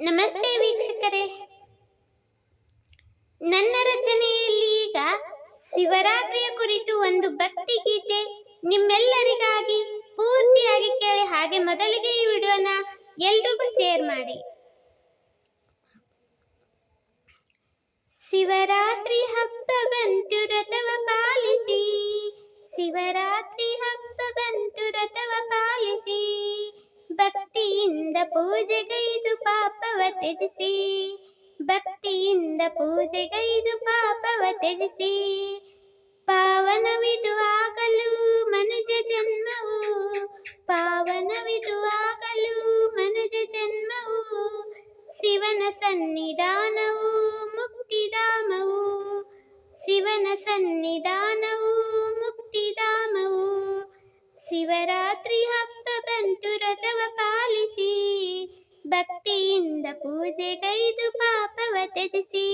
ನಮಸ್ತೆ ವೀಕ್ಷಕರೇ, ನನ್ನ ರಚನೆಯಲ್ಲಿ ಈಗ ಶಿವರಾತ್ರಿಯ ಕುರಿತು ಒಂದು ಭಕ್ತಿ ಗೀತೆ ನಿಮ್ಮೆಲ್ಲರಿಗಾಗಿ ಪೂರ್ತಿಯಾಗಿ ಕೇಳಿ. ಹಾಗೆ ಮೊದಲಿಗೆ ಈ ವಿಡಿಯೋನ ಎಲ್ರಿಗೂ ಶೇರ್ ಮಾಡಿ. ಶಿವರಾತ್ರಿ ಹಬ್ಬ ಬಂತು ರಥವ ಪಾಲಿಸಿ, ಶಿವರಾತ್ರಿ ಹಬ್ಬ ಬಂತು ರಥವ ಪಾಲಿಸಿ, ಭಕ್ತಿಯಿಂದ ಪೂಜೆಗೈದು ಪಾಪವ ತ್ಯಜಿಸಿ, ಭಕ್ತಿಯಿಂದ ಪೂಜೆಗೈದು ಪಾಪವ ತ್ಯಜಿಸಿ, ಪಾವನವಿದು ಆಗಲು ಮನುಜ ಜನ್ಮವು, ಪಾವನವಿದು ಆಗಲು ಮನುಜ ಜನ್ಮವು, ಶಿವನ ಸನ್ನಿಧಾನವು ಮುಕ್ತಿಧಾಮವು, ಶಿವನ ಸನ್ನಿಧಾನವು ಮುಕ್ತಿಧಾಮವು, ಶಿವರಾತ್ರಿ ಹಬ್ಬ ಬಂತು ರಥವ ಪಾಲಿಸಿ, ಭಕ್ತಿಯಿಂದ ಪೂಜೆಗೈದು ಪಾಪವ ತ್ಯಜಿಸಿ,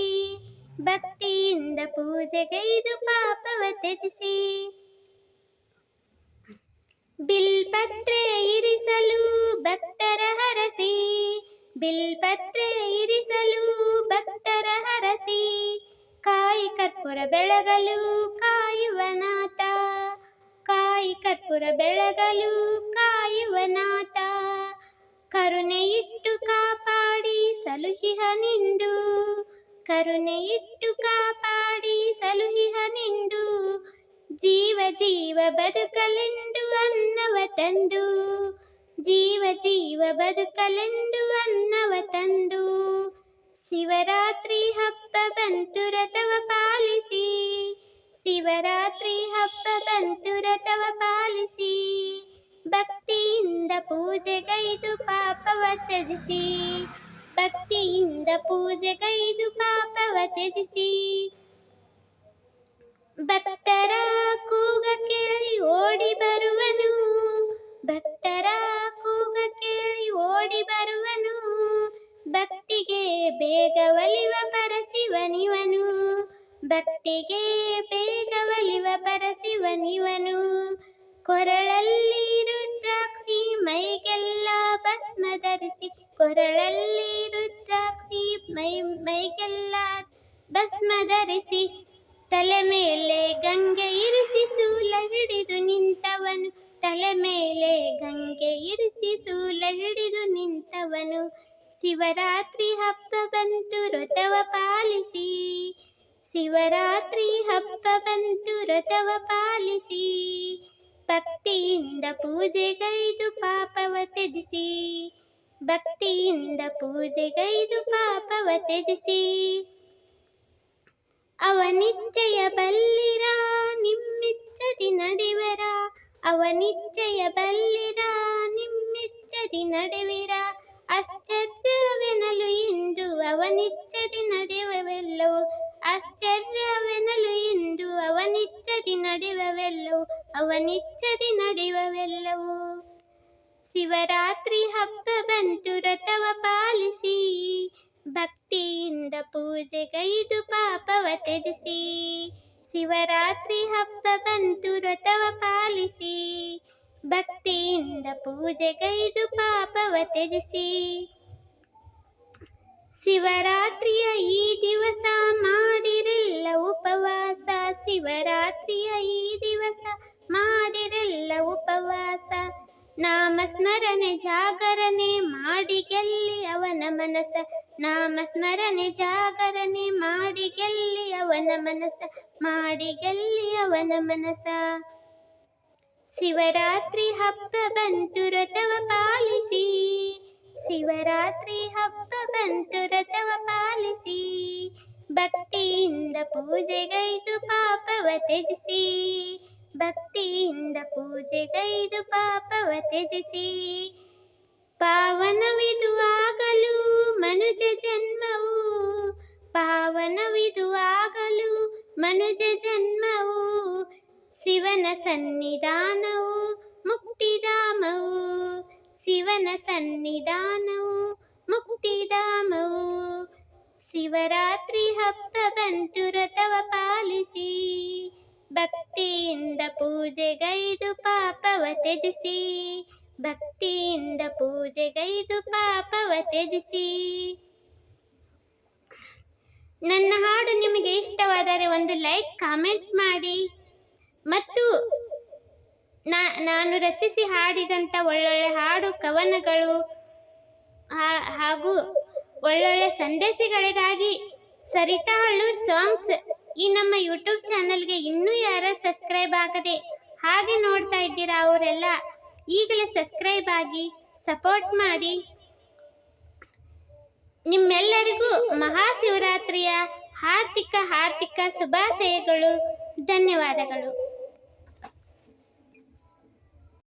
ಭಕ್ತಿಯಿಂದ ಪೂಜೆಗೈದು ಪಾಪವ ತ್ಯಜಿಸಿ, ಬಿಲ್ಪತ್ರೆ ಇರಿಸಲು ಭಕ್ತರ ಹರಸಿ, ಬಿಲ್ಪತ್ರೆ ಇರಿಸಲು ಭಕ್ತರ ಹರಸಿ, ಕಾಯಿ ಕರ್ಪೂರ ಬೆಳಗಲು ಕಾಯುವ ನಾಥ, ಕಾಯಿ ಕರ್ಪೂರ ಬೆಳಗಲು ಕಾಯುವ ನಾಥ, ಕರುಣೆ ಇಟ್ಟು ಕಾಪಾಡಿ ಸಲುಹಿಹ ನಿಂದು, ಕರುಣೆ ಇಟ್ಟು ಕಾಪಾಡಿ ಸಲುಹಿಹ ನಿಂದು, ಜೀವ ಜೀವ ಬದುಕಲೆಂದು ಅನ್ನವ ತಂದು, ಜೀವ ಜೀವ ಬದುಕಲೆಂದು ಅನ್ನವ ತಂದು, ಶಿವರಾತ್ರಿ ಹಬ್ಬ ಬಂತು ರಥವ ಪಾಲಿಸಿ, ಶಿವರಾತ್ರಿ ಹಬ್ಬ ಬಂತು ರಥವ ಪಾಲಿಸಿ, ಭಕ್ತಿಯಿಂದ ಪೂಜೆಗೈದು ಪಾಪವ ತ್ಯಜಿಸಿ, ಭಕ್ತಿಯಿಂದ ಪೂಜೆಗೈದು ಪಾಪವ ತ್ಯಜಿಸಿ, ಭಕ್ತರ ಕೂಗ ಕೇಳಿ ಓಡಿ ಬರುವನು, ಭಕ್ತರ ಕೂಗ ಕೇಳಿ ಓಡಿ ಬರುವನು, ಭಕ್ತಿಗೆ ಬೇಗ ಒಲಿವ ಪರಶಿವನಿವನು, ಭಕ್ತಿಗೆ ಬೇಗ ಒಲಿವ ಪರಶಿವನಿವನು, ಕೊರಳಲ್ಲಿ ರುದ್ರಾಕ್ಷಿ ಮೈಗೆಲ್ಲ ಭಸ್ಮ ಧರಿಸಿ, ಕೊರಳಲ್ಲಿ ರುದ್ರಾಕ್ಷಿ ಮೈಗೆಲ್ಲ ಭಸ್ಮ ಧರಿಸಿ, ತಲೆ ಮೇಲೆ ಗಂಗೆ ಇರಿಸಿ ಶೂಲ ಹಿಡಿದು ನಿಂತವನು, ತಲೆ ಮೇಲೆ ಗಂಗೆ ಇರಿಸಿ ಶೂಲ ಹಿಡಿದು ನಿಂತವನು, ಶಿವರಾತ್ರಿ ಹಬ್ಬ ಬಂತು ರಥವ ಪಾಲಿಸಿ, ಶಿವರಾತ್ರಿ ಹಬ್ಬ ಬಂತು ರಥವ ಪಾಲಿಸಿ, ಭಕ್ತಿಯಿಂದ ಪೂಜೆಗೈದು ಪಾಪವ ತ್ಯಜಿಸಿ, ಭಕ್ತಿಯಿಂದ ಪೂಜೆಗೈದು ಪಾಪವ ತ್ಯಜಿಸಿ, ಅವನಿಚ್ಛೆಯ ಬಲ್ಲಿರ ನಿಮ್ಮಿಚ್ಛದಿ ನಡೆವರ, ಅವನಿಚ್ಛೆಯ ಬಲ್ಲಿರ ನಿಮ್ಮಿಚ್ಛದಿ ನಡೆವಿರ, ಆಶ್ಚರ್ಯವೆನಲು ಇಂದು ಅವನಿಚ್ಛದಿ ನಡೆಯುವವೆಲ್ಲವೂ, ಆಶ್ಚರ್ಯವೆನಲು ಇಂದು ಅವನಿಚ್ಛದಿ ನಡೆಯುವವೆಲ್ಲವೂ, ಅವನಿಚ್ಛದಿ ನಡೆಯುವವೆಲ್ಲವೂ, ಶಿವರಾತ್ರಿ ಹಬ್ಬ ಬಂತು ರಥವ ಪಾಲಿಸಿ, ಭಕ್ತಿಯಿಂದ ಪೂಜೆಗೈದು ಪಾಪವ ತ್ಯಜಿಸಿ, ಶಿವರಾತ್ರಿ ಹಬ್ಬ ಬಂತು ರಥವ ಪಾಲಿಸಿ, ಭಕ್ತಿಯಿಂದ ಪೂಜೆಗೈದು ಪಾಪವ ತ್ಯಜಿಸಿ, ಶಿವರಾತ್ರಿಯ ಈ ದಿವಸ ಮಾಡಿರೆಲ್ಲ ಉಪವಾಸ, ಶಿವರಾತ್ರಿಯ ಈ ದಿವಸ ಮಾಡಿರೆಲ್ಲ ಉಪವಾಸ, ನಾಮ ಸ್ಮರಣೆ ಜಾಗರಣೆ ಮಾಡಿ ಗೆಲ್ಲಿ ಅವನ ಮನಸ, ನಾಮ ಸ್ಮರಣೆ ಜಾಗರಣೆ ಮಾಡಿ ಗೆಲ್ಲಿ ಅವನ ಮನಸ, ಮಾಡಿ ಗೆಲ್ಲಿ ಅವನ ಮನಸ, ಶಿವರಾತ್ರಿ ಹಬ್ಬ ಬಂತು ರಥವ ಪಾಲಿಸಿ, ಶಿವರಾತ್ರಿ ಹಬ್ಬ ಬಂತು ರಥವ ಪಾಲಿಸಿ, ಭಕ್ತಿಯಿಂದ ಪೂಜೆಗೈದು ಪಾಪವ ತ್ಯಜಿಸಿ, ಭಕ್ತಿಯಿಂದ ಪೂಜೆಗೈದು ಪಾಪವ ತ್ಯಜಿಸಿ, ಪಾವನವಿದು ಆಗಲು ಮನುಜ ಜನ್ಮವು, ಪಾವನವಿದು ಆಗಲು ಮನುಜ ಜನ್ಮವು, ಶಿವನ ಸನ್ನಿಧಾನವು ಮುಕ್ತಿಧಾಮವು, ಶಿವನ ಸನ್ನಿಧಾನವು ಮುಕ್ತಿಧಾಮವು, ಶಿವರಾತ್ರಿ ಹಬ್ಬ ಬಂತು ರಥವ ಪಾಲಿಸಿ, ಭಕ್ತಿಯಿಂದ ಪೂಜೆಗೈದು ಪಾಪವ ತ್ಯಜಿಸಿ, ಭಕ್ತಿಯಿಂದ ಪೂಜೆಗೈದು ಪಾಪವ ತ್ಯಜಿಸಿ. ನನ್ನ ಹಾಡು ನಿಮಗೆ ಇಷ್ಟವಾದರೆ ಒಂದು ಲೈಕ್ ಕಾಮೆಂಟ್ ಮಾಡಿ ಮತ್ತು ನಾನು ರಚಿಸಿ ಹಾಡಿದಂಥ ಒಳ್ಳೊಳ್ಳೆ ಹಾಡು ಕವನಗಳು ಹಾಗೂ ಒಳ್ಳೊಳ್ಳೆ ಸಂದೇಶಗಳಿಗಾಗಿ ಸರಿತಾ ಹಳ್ಳೂರ್ ಸಾಂಗ್ಸ್ ಈ ನಮ್ಮ ಯೂಟ್ಯೂಬ್ ಚಾನಲ್ಗೆ ಇನ್ನೂ ಯಾರು ಸಬ್ಸ್ಕ್ರೈಬ್ ಆಗದೆ ಹಾಗೆ ನೋಡ್ತಾ ಇದ್ದೀರಾ ಅವರೆಲ್ಲ ಈಗಲೇ ಸಬ್ಸ್ಕ್ರೈಬ್ ಆಗಿ ಸಪೋರ್ಟ್ ಮಾಡಿ. ನಿಮ್ಮೆಲ್ಲರಿಗೂ ಮಹಾಶಿವರಾತ್ರಿಯ ಹಾರ್ದಿಕ ಶುಭಾಶಯಗಳು. ಧನ್ಯವಾದಗಳು.